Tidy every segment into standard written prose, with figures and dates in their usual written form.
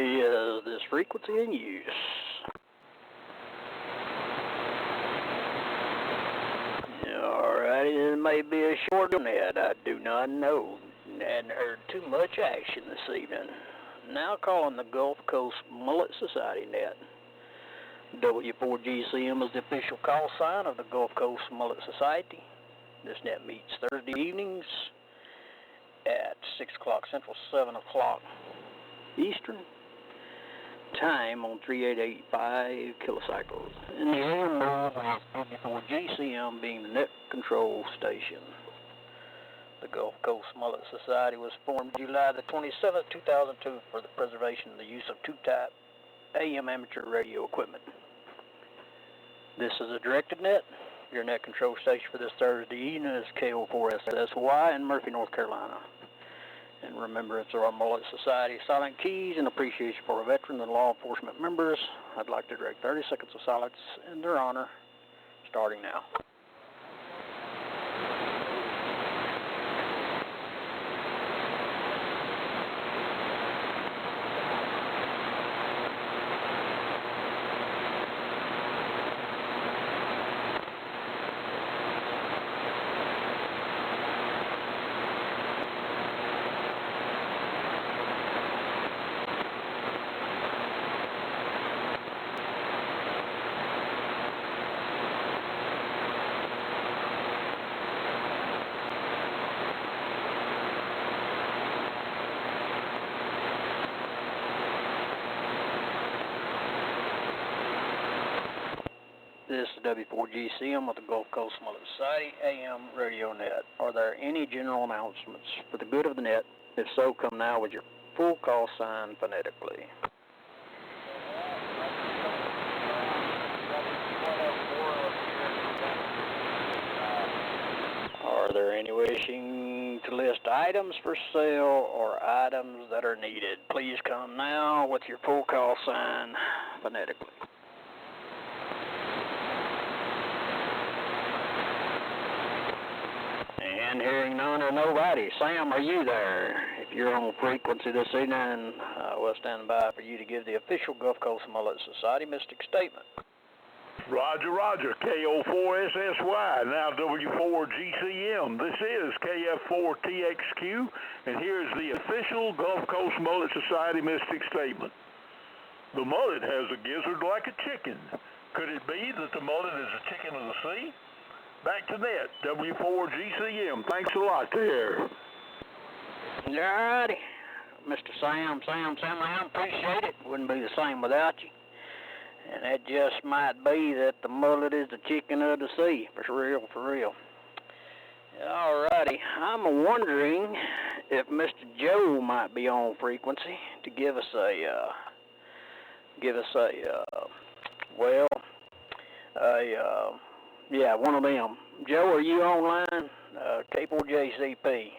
Is this frequency in use? Alrighty, this may be a short net. I do not know. Hadn't heard too much action this evening. Now calling the Gulf Coast Mullet Society net. W4GCM is the official call sign of the Gulf Coast Mullet Society. This net meets Thursday evenings at 6 o'clock Central, 7 o'clock Eastern. Time on 3885 kilocycles. And the AM mode is W4GCM being the net control station. The Gulf Coast Mullet Society was formed July the 27th, 2002 for the preservation and the use of two-type AM amateur radio equipment. This is a directed net. Your net control station for this Thursday evening is KO4SSY in Murphy, North Carolina. In remembrance of our Mullet Society silent keys and appreciation for our veteran and law enforcement members, I'd like to direct 30 seconds of silence in their honor, starting now. This is W4GCM with the Gulf Coast Mullet Society AM Radio Net. Are there any general announcements for the good of the net? If so, come now with your full call sign phonetically. Are there any wishing to list items for sale or items that are needed? Please come now with your full call sign phonetically. And hearing none or nobody. Sam, are you there? If you're on frequency this evening, we'll stand by for you to give the official Gulf Coast Mullet Society mystic statement. Roger, roger. KO4SSY, now W4GCM. This is KF4TXQ, and here's the official Gulf Coast Mullet Society mystic statement. The mullet has a gizzard like a chicken. Could it be that the mullet is a chicken of the sea? Back to net, W4GCM. Thanks a lot there. Alrighty. Mr. Sam, I appreciate it. Wouldn't be the same without you. And it just might be that the mullet is the chicken of the sea. For real. Alrighty. I'm wondering if Mr. Joe might be on frequency to give us one of them. Joe, are you online? K4JCP,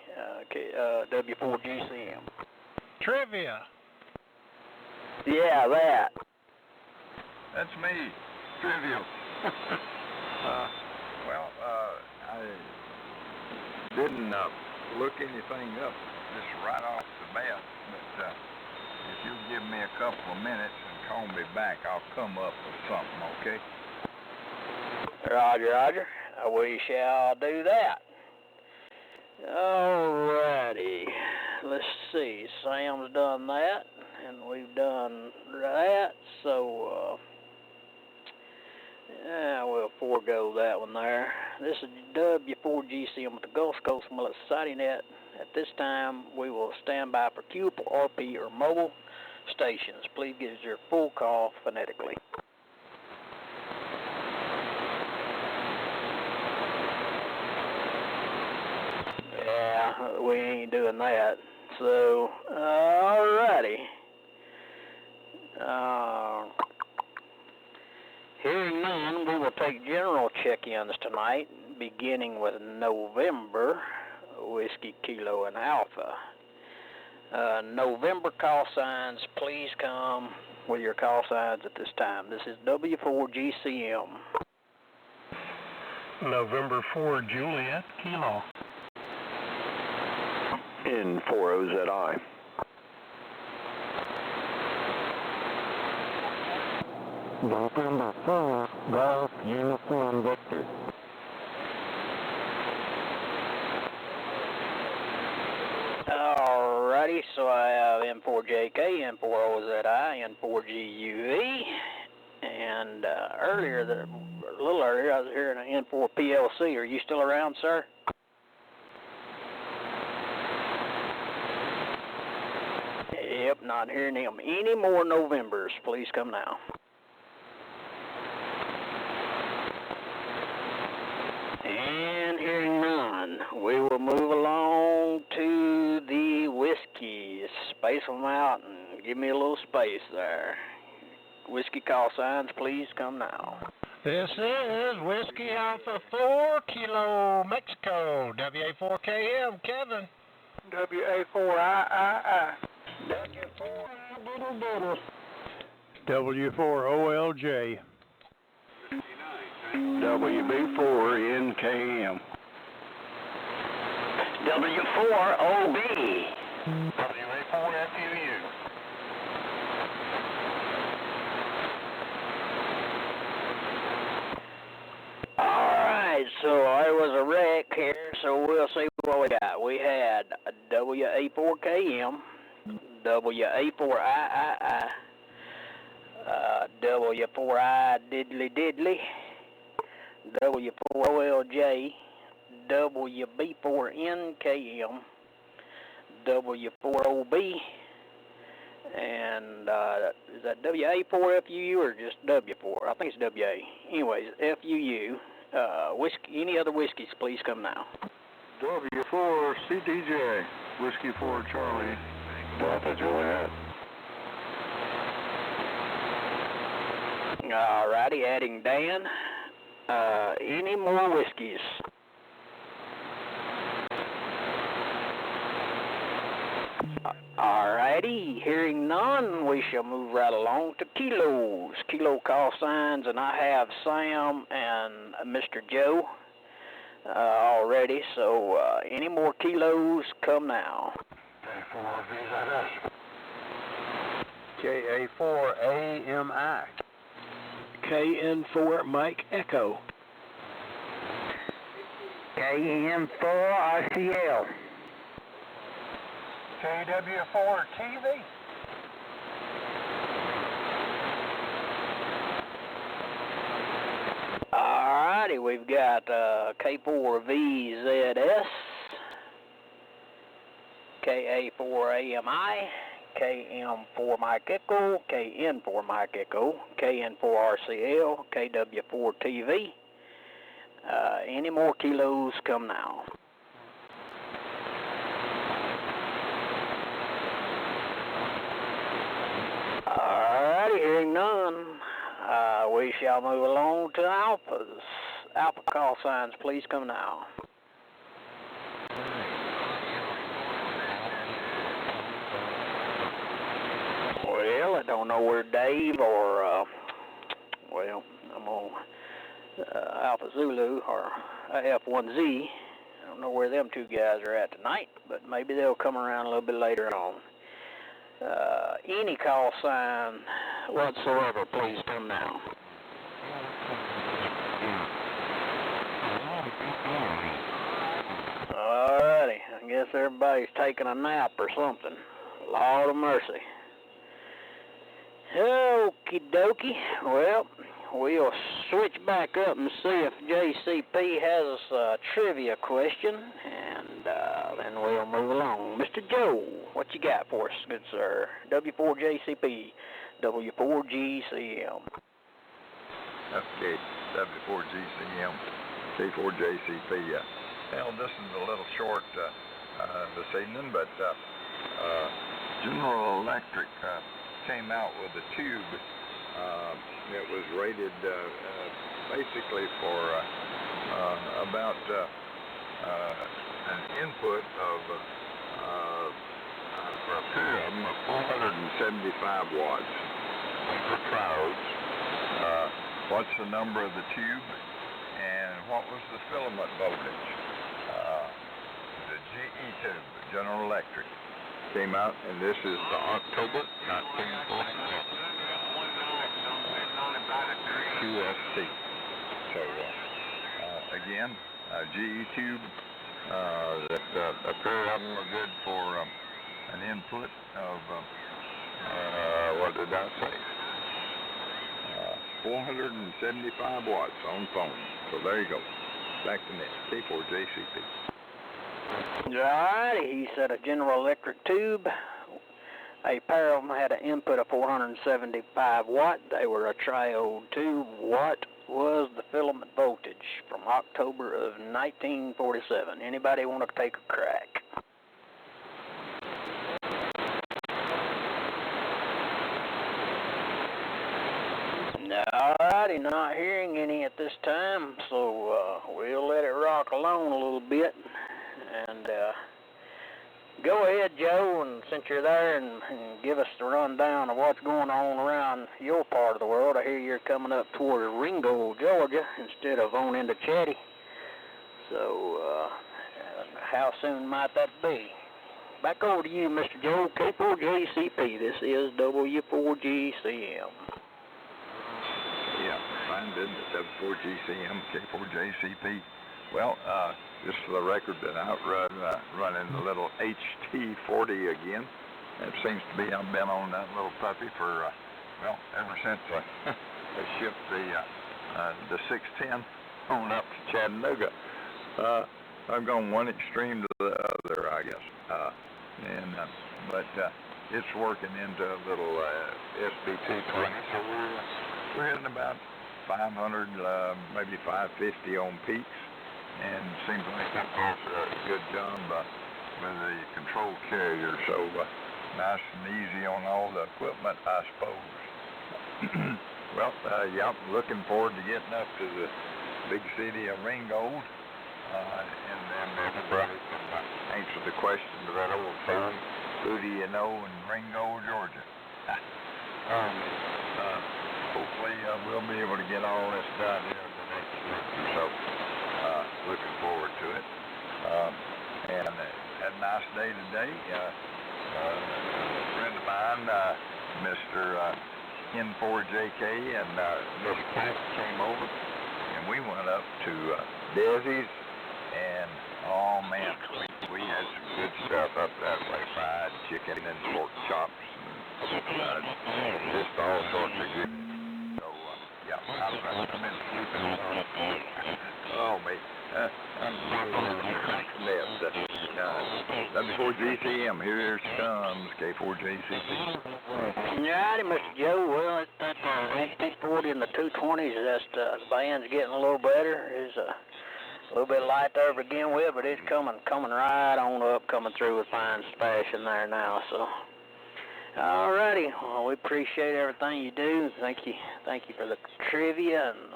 W4GCM. Trivia. Yeah, that. That's me. Trivia. I didn't look anything up just right off the bat, but if you give me a couple of minutes and call me back, I'll come up with something, okay? Roger. We shall do that. Alrighty. Let's see. Sam's done that, and we've done that, so we'll forego that one there. This is W4GCM with the Gulf Coast Mullet Society net. At this time, we will stand by for QRP or mobile stations. Please give us your full call phonetically. Yeah, we ain't doing that. So, alrighty. Hearing none, we will take general check-ins tonight, beginning with November, Whiskey, Kilo, and Alpha. November call signs, please come with your call signs at this time. This is W4GCM. November 4, Juliet, Kilo. In 40ZI. November 4, Golf Uniform Victor. Alrighty, so I have N4JK, N4OZI, N4GUE, and a little earlier I was hearing an N4PLC. Are you still around, sir? Yep, not hearing them. Any more Novembers, please come now. And hearing none, we will move along to the whiskeys. Space them out and give me a little space there. Whiskey call signs, please come now. This is Whiskey Alpha 4 Kilo Mexico, WA4KM, Kevin. WA4II. W4OLJ. WB4NKM. W4OB. WA4FUU. Alright, so there was a wreck here, so we'll see what we got. We had WA4KM, WA4II, W4I Diddly Diddly, W4OLJ, WB4NKM, W4OB, and is that WA4FUU or just W4? I think it's WA. Anyways, FUU. Whiskey. Any other whiskeys, please come now. W4CDJ. Whiskey 4 Charlie. Delta Juliet. Alrighty, adding Dan. Any more whiskeys? Alrighty, hearing none, we shall move right along to kilos. Kilo call signs, and I have Sam and Mr. Joe already, so any more kilos, come now. KA4AMI. KN4 Mike Echo. KN4RCL. KW4TV. Alrighty, we've got K4VZS, KA4AMI, KM4 Mike Echo, KN4 Mike Echo, KN4RCL, KW4TV. Any more kilos, come now. Alrighty, hearing none, we shall move along to alphas. Alpha call signs, please come now. Well, I don't know where Dave or, I'm on Alpha Zulu or F1Z. I don't know where them two guys are at tonight, but maybe they'll come around a little bit later on. Any call sign whatsoever, please come now. Alrighty, I guess everybody's taking a nap or something. Lord of mercy. Okie dokie. Well, we'll switch back up and see if JCP has us a trivia question, and then we'll move along. Mr. Joe, what you got for us, good sir? W4JCP, W4GCM. Okay, W4GCM, K4JCP. Well, this is a little short this evening, but General Electric came out with a tube that was rated basically for about an input of for a pair of them of 475 watts for crowds. What's the number of the tube, and what was the filament voltage? The GE tube, General Electric, came out, and this is the October 1944. QST. So, again, GE tube that appear up are good for an input of, what did I say? 475 watts on phone. So there you go. Back to net, K4JCP. Alrighty, he said a General Electric tube. A pair of them had an input of 475 watt. They were a triode tube. What was the filament voltage from October of 1947? Anybody want to take a crack? Alrighty, not hearing any at this time, so we'll let it rock alone a little bit. And go ahead, Joe, and since you're there, and give us the rundown of what's going on around your part of the world. I hear you're coming up toward Ringgold, Georgia, instead of on into Chatty. So, how soon might that be? Back over to you, Mr. Joe, K4JCP. This is W4GCM. Yeah, fine business, W4GCM, K4JCP. Well, just for the record that I running the little HT40 again. It seems to be I've been on that little puppy for, well, ever since they shipped the 610 on up to Chattanooga. I've gone one extreme to the other, I guess. But it's working into a little SB220, so we're hitting about 500, maybe 550 on peaks. And it seems like that does a good job with the control carrier, so nice and easy on all the equipment, I suppose. Well, yeah, I'm looking forward to getting up to the big city of Ringgold, and then everybody can answer the question to that old phone, who do you know in Ringgold, Georgia? Hopefully we'll be able to get all this done here in the next week or so. Looking forward to it. And had a nice day today. A friend of mine, Mr. N4JK, and Miss Cat came over, and we went up to Desi's, and oh man, we had some good stuff up that way, fried chicken and pork chops, and just all sorts of good. So, yeah, I've been sleeping. Oh, mate. I'm W4GCM, here comes K4JCP. Alrighty, Mr. Joe. Well, that HT40 and the 220s, the band's getting a little better. It's a little bit light there to begin with, but it's coming right on up, coming through with fine spash in there now. So, alrighty. Well, we appreciate everything you do. Thank you for the trivia and.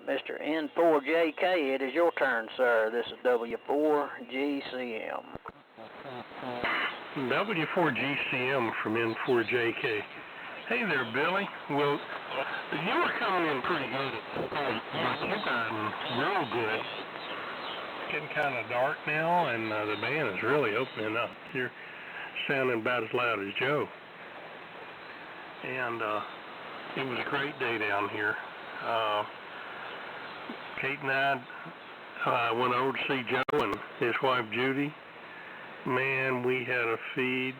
Mr. N4JK, it is your turn, sir. This is W4GCM. W4GCM from N4JK. Hey there, Billy. Well, you were coming in pretty good. You're gotten real good. It's getting kind of dark now, and the band is really opening up. You're sounding about as loud as Joe. And it was a great day down here. Kate and I went over to see Joe and his wife Judy. Man, we had a feed.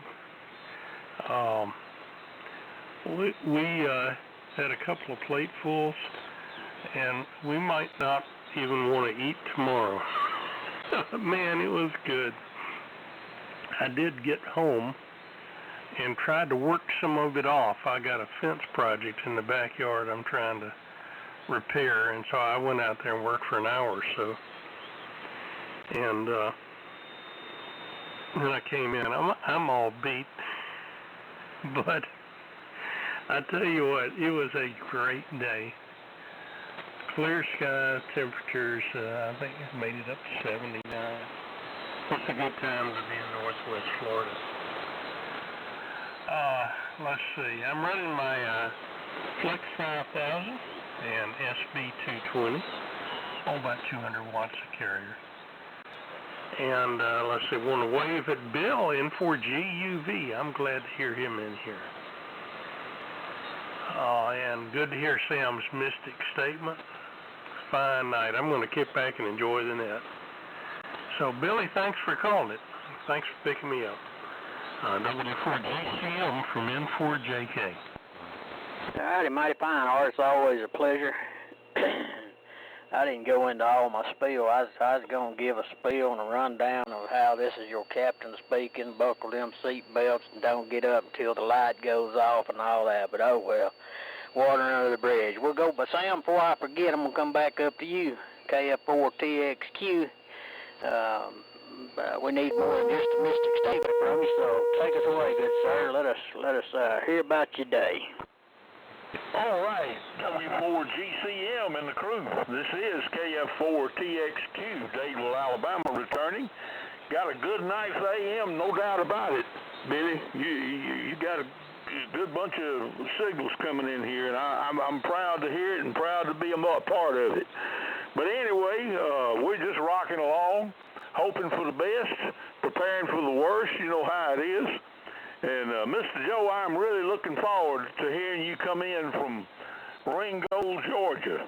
We had a couple of platefuls, and we might not even want to eat tomorrow. Man, it was good. I did get home and tried to work some of it off. I got a fence project in the backyard I'm trying to repair, and so I went out there and worked for an hour or so, and then I came in. I'm all beat, but I tell you what, it was a great day. Clear skies, temperatures, I think it made it up to 79. It's a good time to be in Northwest Florida. Let's see, I'm running my Flex 5000 and SB220, all about 200 watts of carrier. And let's see, want to wave at Bill N4GUV. I'm glad to hear him in here. And good to hear Sam's mystic statement. Fine night. I'm going to kick back and enjoy the net. So, Billy, thanks for calling it. Thanks for picking me up. W4GCM from N4JK. Alrighty, mighty fine, Art. It's always a pleasure. I didn't go into all my spiel. I was going to give a spiel and a rundown of how this is your captain speaking, buckle them seat belts, and don't get up until the light goes off and all that. But oh well, water under the bridge. We'll go, but Sam, before I forget, I'm going to come back up to you, KF4TXQ. We need more than just a mystic statement from you, so take us away, good sir. Let us hear about your day. All right, W4GCM and the crew. This is KF4TXQ, Dadeville, Alabama, returning. Got a good night's AM, no doubt about it, Billy. You got a good bunch of signals coming in here, and I'm proud to hear it and proud to be a part of it. But anyway, we're just rocking along, hoping for the best, preparing for the worst. You know how it is. And Mr. Joe, I'm really looking forward to hearing you come in from Ringgold, Georgia,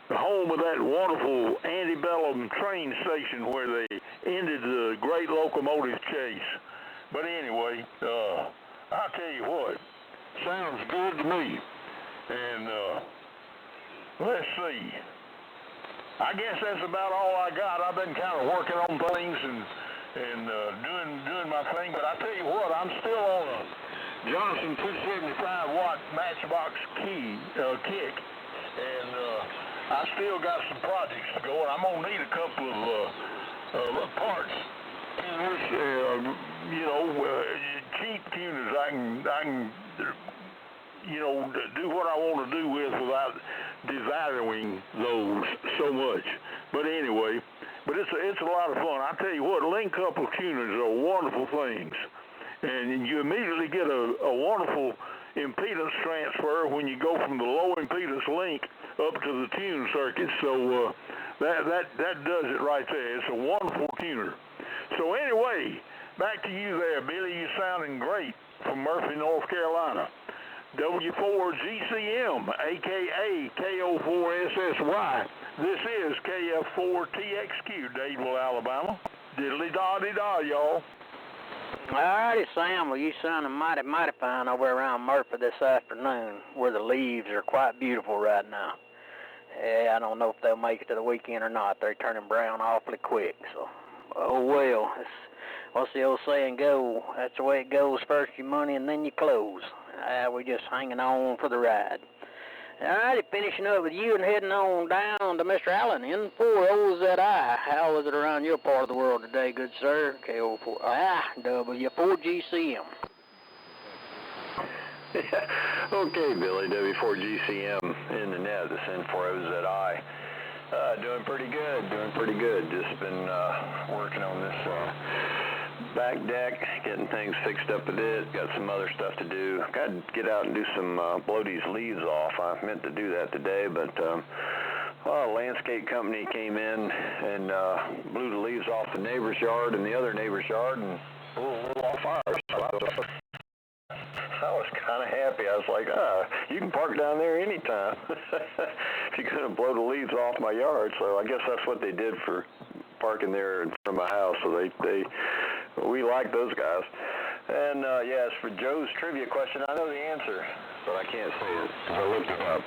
the home of that wonderful antebellum train station where they ended the great locomotive chase. But anyway, I'll tell you what, sounds good to me. And let's see. I guess that's about all I got. I've been kind of working on things and doing my thing, but I tell you what, I'm still on a Johnson 275 watt matchbox kick, and I still got some projects to go, and I'm gonna need a couple of parts tuners, cheap tuners. I can do what I want to do with without devaluing those so much. But anyway. But it's a lot of fun. I tell you what, link couple tuners are wonderful things, and you immediately get a wonderful impedance transfer when you go from the low impedance link up to the tune circuit. So that does it right there. It's a wonderful tuner. So anyway, back to you there, Billy. You're sounding great from Murphy, North Carolina. W4GCM, a.k.a. KO4SSY. This is KF4TXQ, Dadeville, Alabama. Diddly-da-dee-da, y'all. Alrighty, Sam. Well, you sounding mighty fine over around Murphy this afternoon, where the leaves are quite beautiful right now. Yeah, I don't know if they'll make it to the weekend or not. They're turning brown awfully quick, so, oh well. What's the old saying go? That's the way it goes. First your money and then your clothes. We're just hanging on for the ride. Alrighty, finishing up with you and heading on down to Mr. Allen, N4OZI. How was it around your part of the world today, good sir? W4GCM. Okay, Billy, W4GCM in the net, this N4OZI. Doing pretty good. Just been working on this back deck, getting things fixed up a bit. Got some other stuff to do. Got to get out and do some blow these leaves off. I meant to do that today, but a landscape company came in and blew the leaves off the neighbor's yard and the other neighbor's yard and blew a little off ours. So I was kind of happy. I was like, you can park down there anytime if you're going to blow the leaves off my yard. So I guess that's what they did for parking there in front of my house. So we like those guys. And yes, for Joe's trivia question, I know the answer, but I can't say it because I looked it up.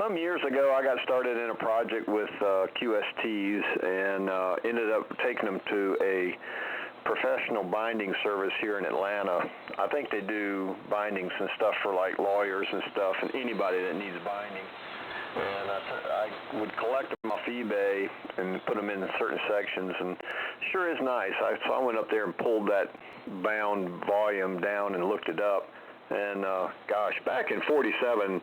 Some years ago, I got started in a project with QSTs and ended up taking them to a professional binding service here in Atlanta. I think they do bindings and stuff for like lawyers and stuff and anybody that needs binding. And I would collect them off eBay and put them in certain sections, and sure is nice. So I went up there and pulled that bound volume down and looked it up. And gosh, back in '47,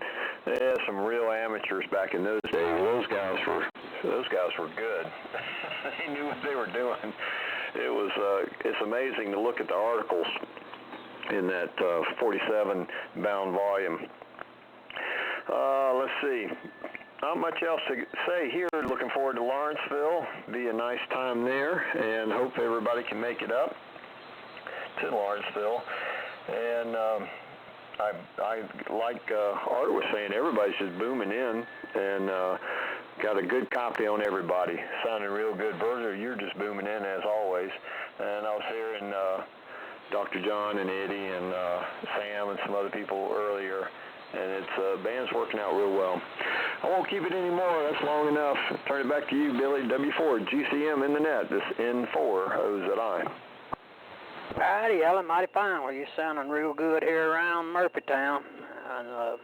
some real amateurs back in those days. Those guys were good. They knew what they were doing. It's amazing to look at the articles in that 47 bound volume. Let's see. Not much else to say here. Looking forward to Lawrenceville. Be a nice time there, and hope everybody can make it up to Lawrenceville. And I like Art was saying, everybody's just booming in, and got a good copy on everybody. Sounding real good. Berger, you're just booming in as always. And I was hearing Dr. John and Eddie and Sam and some other people earlier, and it's band's working out real well. I won't keep it anymore. That's long enough. Turn it back to you, Billy. W4GCM in the net. This N4 OZI. Alrighty, Ellen, mighty fine. Well, you're sounding real good here around Murphytown. And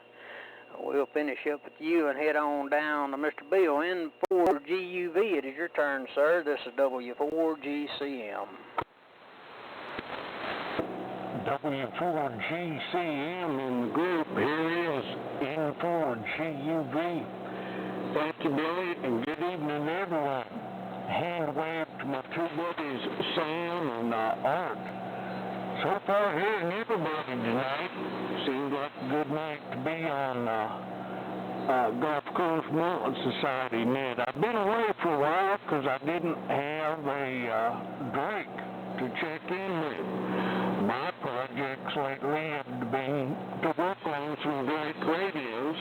we'll finish up with you and head on down to Mr. Bill. N4GUV, it is your turn, sir. This is W4GCM. W4GCM in the group. Here is N4GUV. Thank you, Billy, and good evening, everyone. Hand wave to my two buddies, Sam and Art. So far, hearing everybody tonight. Seems like a good night to be on Gulf Coast Mullet Society net. I've been away for a while because I didn't have a Drake to check in with. My projects lately have been to work on some Drake radios,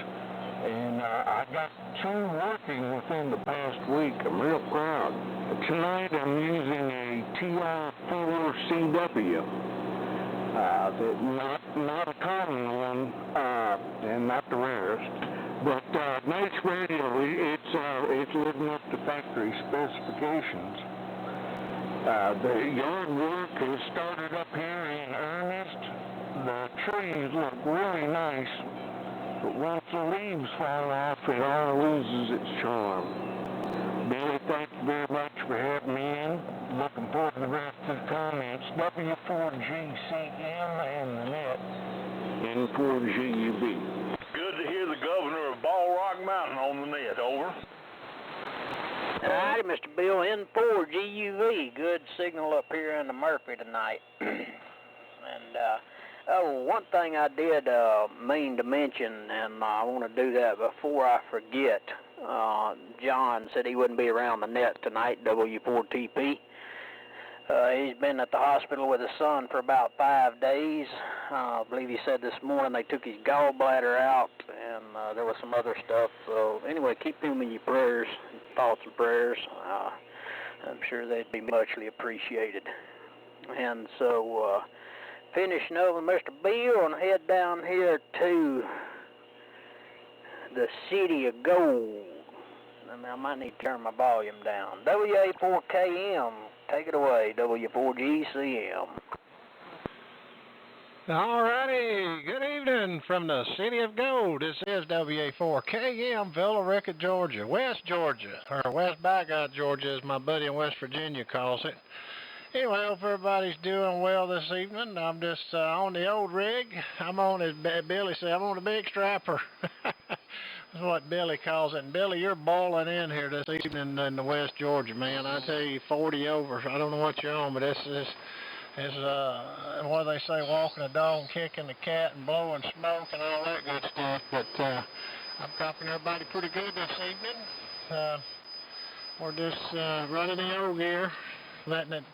and I got two working within the past week. I'm real proud. Tonight I'm using a TR4CW. Not a common one, and not the rarest, but nice radio. It's living up to factory specifications. The yard work has started up here in earnest. The trees look really nice, but once the leaves fall off, it all loses its charm. Billy, thank you very much for having me in. Looking forward to the rest of the comments. W4GCM and the net. N4GUB. Good to hear the governor of Ball Rock Mountain on the net. Over. Alrighty, Mr. Bill, N4GUV. Good signal up here in the Murphy tonight. And one thing I did mean to mention, and I want to do that before I forget. John said he wouldn't be around the net tonight, W4TP. He's been at the hospital with his son for about 5 days. I believe he said this morning they took his gallbladder out, and there was some other stuff. So anyway, keep him in your prayers, thoughts and prayers. I'm sure they'd be muchly appreciated. And so finishing up with Mr. Bill and head down here to the City of Gold. I might need to turn my volume down. WA4KM, take it away, W4GCM. Alrighty, good evening from the City of Gold. This is WA4KM, Villa Rica, Georgia, West Georgia, or West Baggot, Georgia, as my buddy in West Virginia calls it. Anyway, I hope everybody's doing well this evening. I'm just on the old rig. I'm on, as Billy said, I'm on a big strapper. That's what Billy calls it. And Billy, you're balling in here this evening in the West Georgia, man. I tell you, 40 over. I don't know what you're on, but this is what do they say, walking a dog, kicking the cat, and blowing smoke and all that good stuff. But I'm copying everybody pretty good this evening. We're just running the old gear, letting it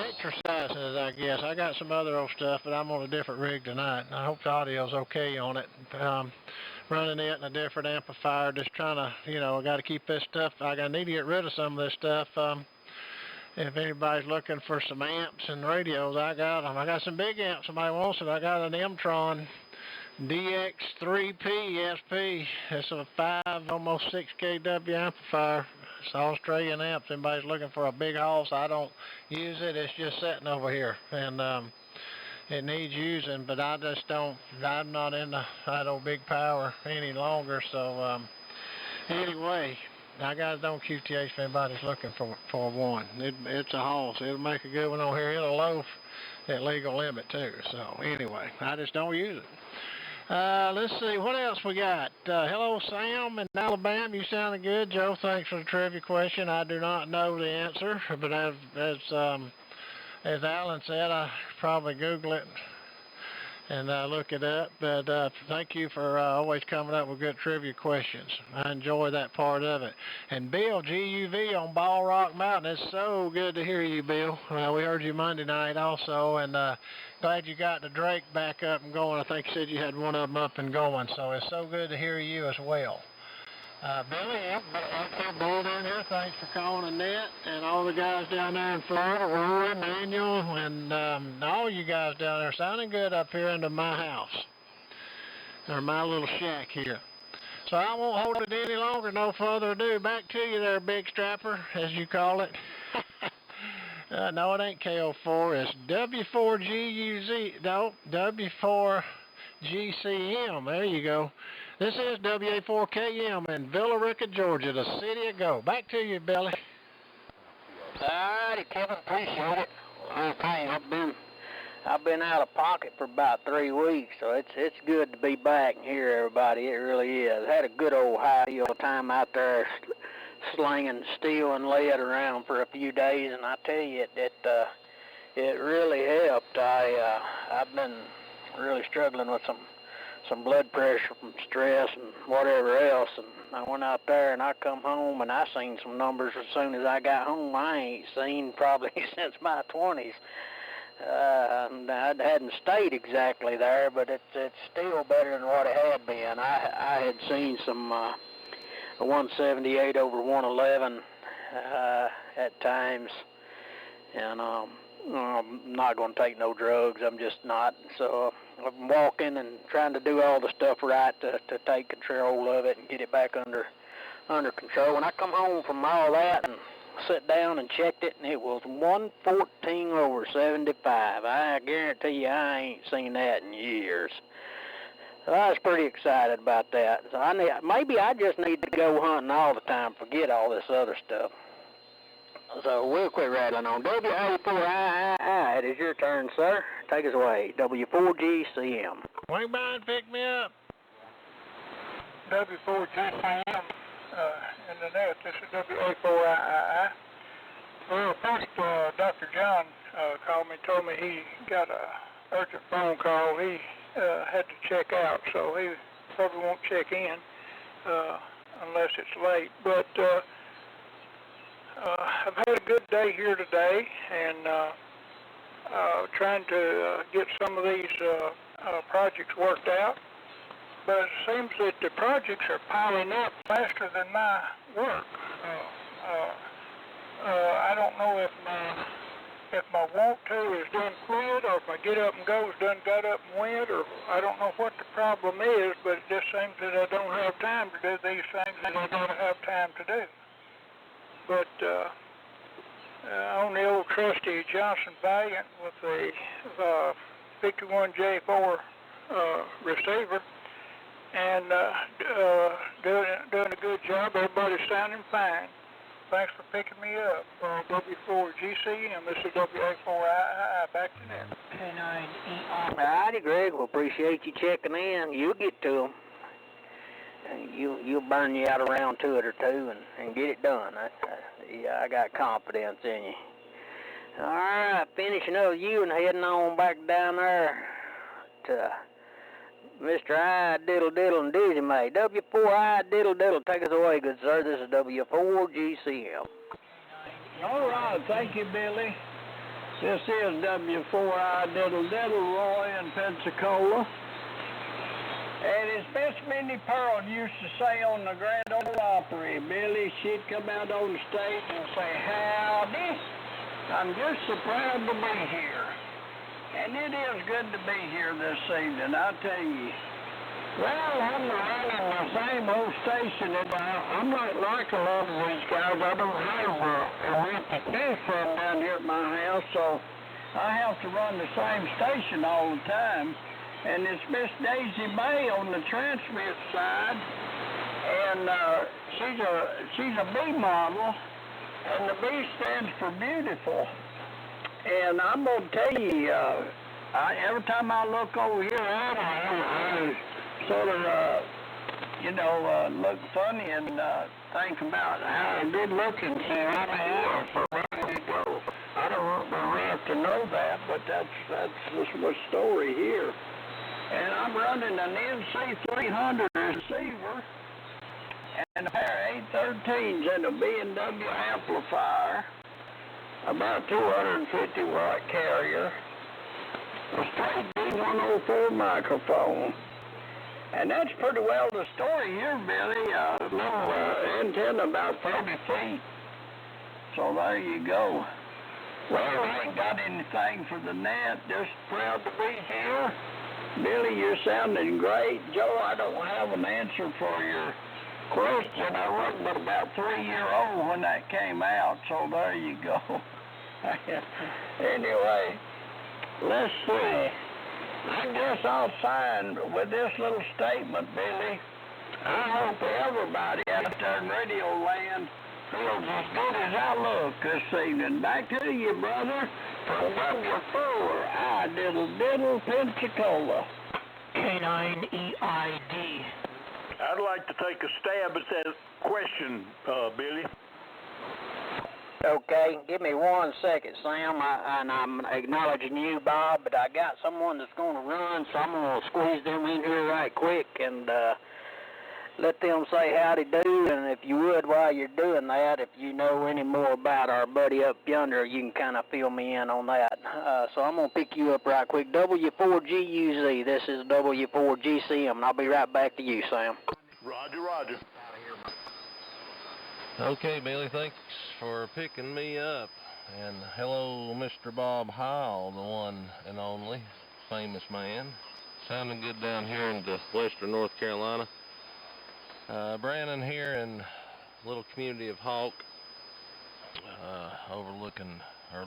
exercises, I guess. I got some other old stuff, but I'm on a different rig tonight. I hope the audio's okay on it. Running it in a different amplifier, just trying to, I got to keep this stuff. I need to get rid of some of this stuff. If anybody's looking for some amps and radios, I got them. I got some big amps. Somebody wants it. I got an M-Tron DX3P SP. It's a 5, almost 6 kW amplifier. It's Australian amps. Anybody's looking for a big house, I don't use it. It's just sitting over here, and it needs using, but I just don't. I'm not into that old big power any longer. So anyway, I got it on QTH if anybody's looking for one. It's a house. It'll make a good one on here. It'll loaf at legal limit too. So anyway, I just don't use it. Let's see, what else we got? Hello, Sam in Alabama. You sounding good. Joe, thanks for the trivia question. I do not know the answer, but as Alan said, I probably Google it and look it up. But thank you for always coming up with good trivia questions. I enjoy that part of it. And Bill, GUV on Ball Rock Mountain, it's so good to hear you, Bill. We heard you Monday night also, and glad you got the Drake back up and going. I think you said you had one of them up and going, so it's so good to hear you as well. Billy, Bill down here, thanks for calling Annette and all the guys down there in Florida, Roy, Manuel, and all you guys down there sounding good up here into my house, or my little shack here. So I won't hold it any longer, no further ado. Back to you there, Big Strapper, as you call it. No, it ain't KO4, it's W4GUZ, no, W4GCM, there you go. This is W4KM in Villa Rica, Georgia, the city of Go. Back to you, Billy. All righty, Kevin, appreciate it. Okay, I've been out of pocket for about 3 weeks, so it's good to be back and hear everybody. It really is. Had a good old HEIL time out there slinging steel and lead around for a few days, and I tell you, it really helped. I've been really struggling with some blood pressure from stress and whatever else, and I went out there and I come home and I seen some numbers as soon as I got home I ain't seen probably since my 20s. I hadn't stayed exactly there, but it's still better than what it had been. I had seen some 178 over 111 at times, and I'm not going to take no drugs. I'm just not. So I'm walking and trying to do all the stuff right to take control of it and get it back under control. When I come home from all that and sit down and checked it, and it was 114 over 75. I guarantee you I ain't seen that in years. So I was pretty excited about that. So maybe I just need to go hunting all the time, forget all this other stuff. So we'll quit rattling on. W4II, it is your turn, sir. Take us away. W4GCM. Swing by and pick me up. W4GCM in the net. This is W4II. Well, first, Dr. John called me, told me he got a urgent phone call. He had to check out, so he probably won't check in unless it's late. But I've had a good day here today, and trying to get some of these projects worked out. But it seems that the projects are piling up faster than my work. I don't know if my want to is done quit, or if my get up and go is done got up and went, or I don't know what the problem is, but it just seems that I don't have time to do these things that I gotta have time to do. But on the old trusty Johnson Valiant with the 51J4 receiver, and doing a good job. Everybody's sounding fine. Thanks for picking me up. W4GCM, this is W4II, back to that. All righty, Greg. Well, appreciate you checking in. You'll get to them. You'll burn you out a round 2 or 2 and get it done. I got confidence in you. All right, finishing up with you and heading on back down there to Mr. I Diddle Diddle and Dizzy May. W4I Diddle Diddle, take us away, good sir. This is W4GCM. All right, thank you, Billy. This is W4I Diddle Diddle, Roy in Pensacola. And as Miss Minnie Pearl used to say on the Grand Ole Opry, Billy, she'd come out on the stage and say, howdy, I'm just so proud to be here. And it is good to be here this evening, I tell you. Well, I'm running the same old station. I'm not like a lot of these guys. I don't have a reputation down here at my house, so I have to run the same station all the time. And it's Miss Daisy May on the transmit side, and she's a B model, and the B stands for beautiful. And I'm gonna tell you, every time I look over here at her, I sort of, look funny and think about how good looking she really is for ready to go. I don't really have to know that, but that's the story here. and I'm running an NC300 receiver and a pair of 813s and a B&W amplifier, about 250 watt carrier, a straight D104 microphone. And that's pretty well the story here, Billy. A little antenna about 30 feet. So there you go. Well, I ain't got anything for the net. Just proud to be here. Billy, you're sounding great. Joe, I don't have an answer for your question. I wasn't about 3-year-old when that came out, so there you go. Anyway, let's see. I guess I'll sign with this little statement, Billy. I hope everybody out there in Radio Land feels as good as I look this evening. Back to you, brother. From W4, I diddle Pensacola. K9EID. I'd like to take a stab at that question, Billy. Okay, give me 1 second, Sam, and I'm acknowledging you, Bob, but I got someone that's going to run, so I'm going to squeeze them in here right quick and let them say howdy do, and if you would, while you're doing that, if you know any more about our buddy up yonder, you can kind of fill me in on that. So I'm going to pick you up right quick. W4GUZ, this is W4GCM, and I'll be right back to you, Sam. Roger, roger. Okay, Billy, thanks for picking me up. And hello, Mr. Bob HEIL, the one and only famous man. Sounding good down here in the western North Carolina. Brandon here in a little community of Hawk,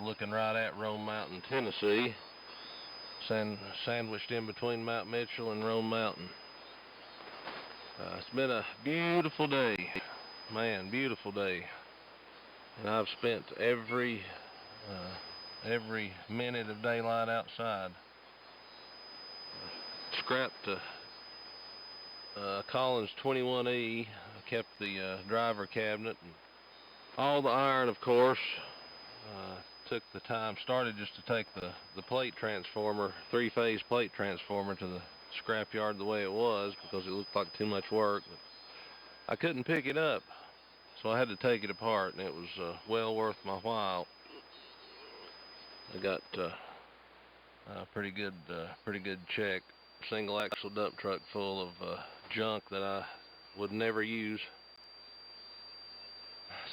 looking right at Rome Mountain, Tennessee, sandwiched in between Mount Mitchell and Rome Mountain. It's been a beautiful day. Man, beautiful day, and I've spent every minute of daylight outside. Scrapped Collins 21E. I kept the driver cabinet and all the iron, of course. Took the time, started just to take the plate transformer, 3-phase plate transformer, to the scrapyard the way it was because it looked like too much work. But I couldn't pick it up, so I had to take it apart, and it was well worth my while. I got a pretty good check, single axle dump truck full of junk that I would never use.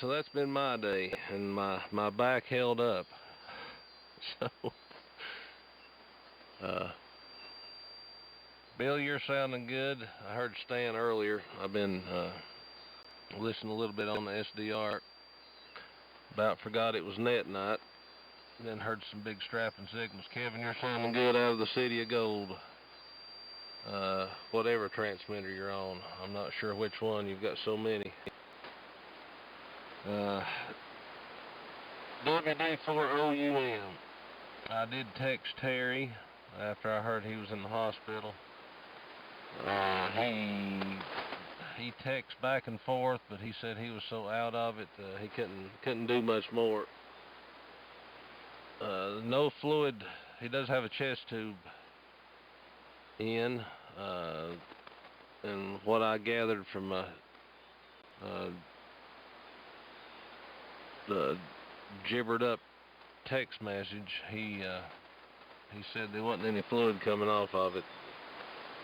So that's been my day, and my back held up. So, Bill, you're sounding good. I heard Stan earlier. I've been listening a little bit on the SDR. About forgot it was net night. Then heard some big strapping signals. Kevin, you're sounding good out of the City of Gold. Whatever transmitter you're on. I'm not sure which one. You've got so many. WD4OUM. I did text Terry after I heard he was in the hospital. He texts back and forth, but he said he was so out of it he couldn't do much more. No fluid. He does have a chest tube in, and what I gathered from the gibbered up text message, he said there wasn't any fluid coming off of it.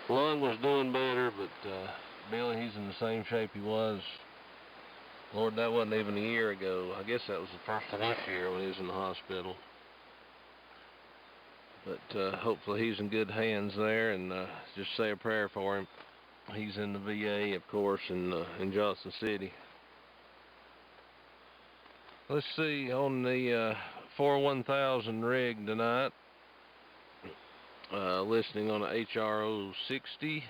Lung was doing better, but Billy, he's in the same shape he was. Lord, that wasn't even a year ago. I guess that was the first of this year when he was in the hospital. But hopefully he's in good hands there, and just say a prayer for him. He's in the VA, of course, in Johnson City. Let's see, on the 41000 rig tonight, listening on a HRO 60,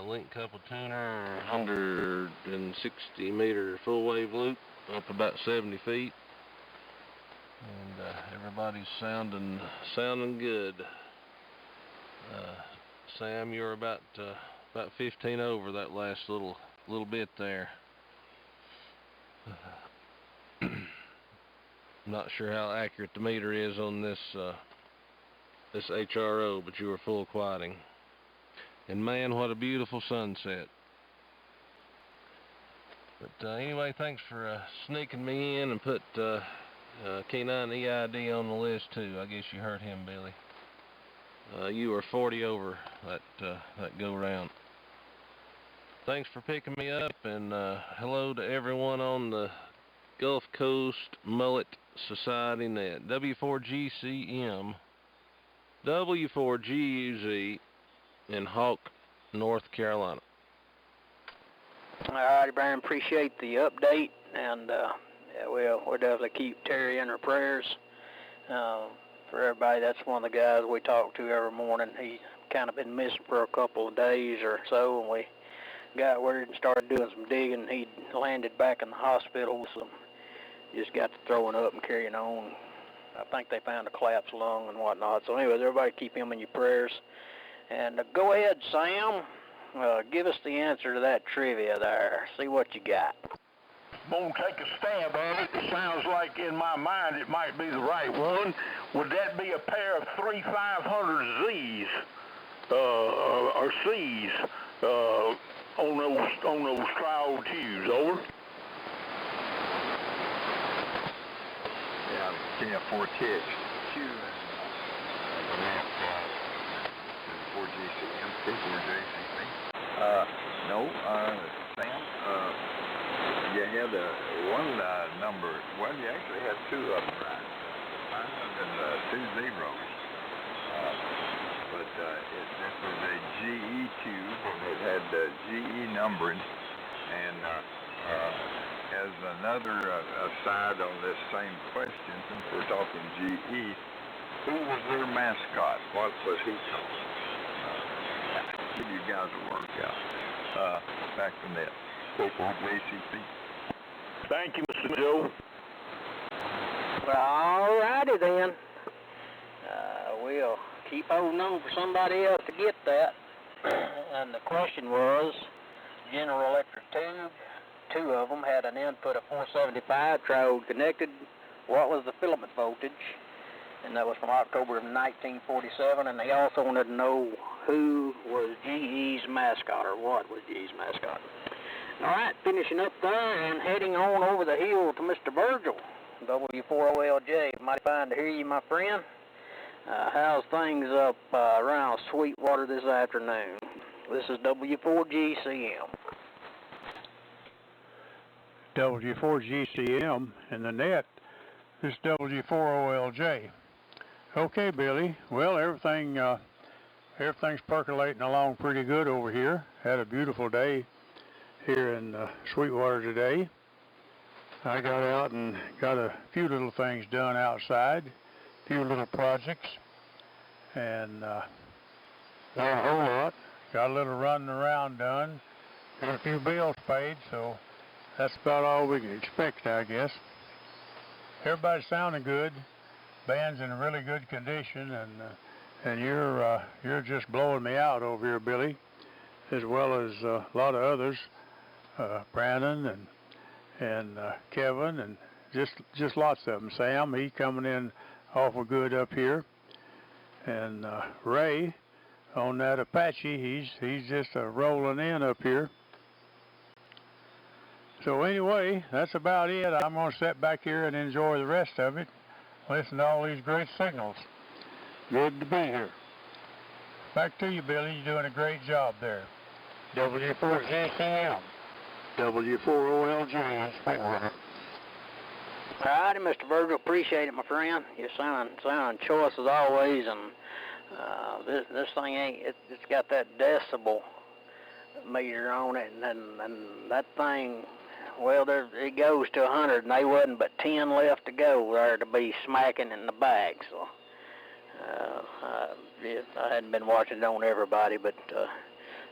link couple tuner, 160 meter full wave loop, up about 70 feet. And everybody's sounding good. Sam, you're about 15 over that last little bit there. I'm not sure how accurate the meter is on this this HRO, but you were full quieting. And man, what a beautiful sunset. But anyway, thanks for sneaking me in and put K9 EID on the list too. I guess you heard him, Billy. You were 40 over that go round. Thanks for picking me up, and hello to everyone on the Gulf Coast Mullet Society net. W4GCM, W4GUZ in Hawk, North Carolina. All righty, Brian, appreciate the update, and we'll definitely keep Terry in our prayers. For everybody, that's one of the guys we talk to every morning. He's kind of been missing for a couple of days or so, and we got word and started doing some digging. He landed back in the hospital with some, just got to throwing up and carrying on. I think they found a collapsed lung and whatnot. So anyways, everybody keep him in your prayers. And go ahead, Sam. Give us the answer to that trivia there. See what you got. I'm going to take a stab at it. It sounds like in my mind it might be the right one. Would that be a pair of 3500Zs or Cs on those trial tubes? Over. Yeah, KF4TX W4GCM, W4JCP. No, Sam, you had one number, well, you actually had two of them right. Mine was 2 zeros. But this was a GE tube, and it had GE numbering. And as another aside on this same question, since we're talking GE, who was their mascot? What was he called? Give you guys a workout. Back to net. W4GCP. Thank you, Mr. Joe. Well, all righty then. We'll keep holding on for somebody else to get that. And the question was, General Electric tube, 2 of them had an input of 475, triode connected. What was the filament voltage? And that was from October of 1947. And they also wanted to know who was GE's mascot, or what was GE's mascot. All right, finishing up there and heading on over the hill to Mr. Virgil, W4OLJ. Mighty fine to hear you, my friend. How's things up around Sweetwater this afternoon? This is W4GCM. W4GCM in the net. This is W4OLJ. Okay, Billy. Well, everything's percolating along pretty good over here. Had a beautiful day here in Sweetwater today. I got out and got a few little things done outside, a few little projects, and not a whole lot. Got a little running around done, got a few bills paid, so that's about all we can expect, I guess. Everybody's sounding good. Band's in really good condition, and you're just blowing me out over here, Billy, as well as a lot of others, Brandon and Kevin, and just lots of them. Sam, he's coming in awful good up here, and Ray on that Apache, he's just rolling in up here. So anyway, that's about it. I'm going to sit back here and enjoy the rest of it. Listen to all these great signals. Good to be here. Back to you, Billy. You're doing a great job there. W4GCM. W4OLJ. All righty, Mr. Virgil. Appreciate it, my friend. You're sounding choice as always, and this thing it's got that decibel meter on it, and that thing, well, it goes to 100, and they wasn't but 10 left to go there to be smacking in the back. So I hadn't been watching it on everybody, but